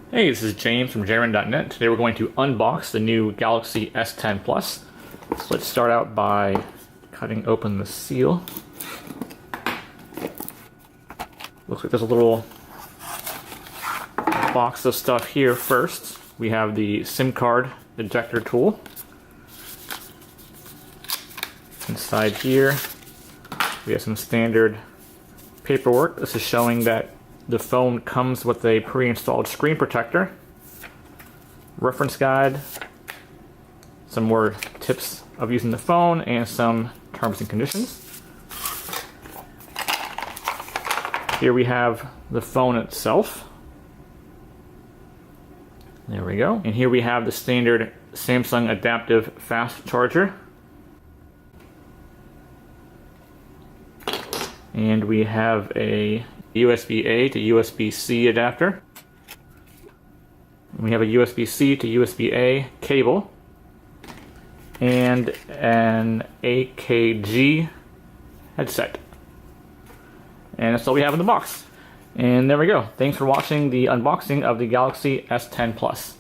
Hey, this is James from jrn.net. Today we're going to unbox the new Galaxy S10 Plus. So let's start out by cutting open the seal. Looks like there's a little box of stuff here first. We have the SIM card ejector tool. Inside here, we have some standard paperwork. This is showing that the phone comes with a pre-installed screen protector, reference guide, some more tips of using the phone, and some terms and conditions. Here we have the phone itself. There we go. And here we have the standard Samsung adaptive fast charger. And we have a USB-A to USB-C adapter. We have a USB-C to USB-A cable and an AKG headset. And that's all we have in the box. And there we go. Thanks for watching the unboxing of the Galaxy S10 Plus.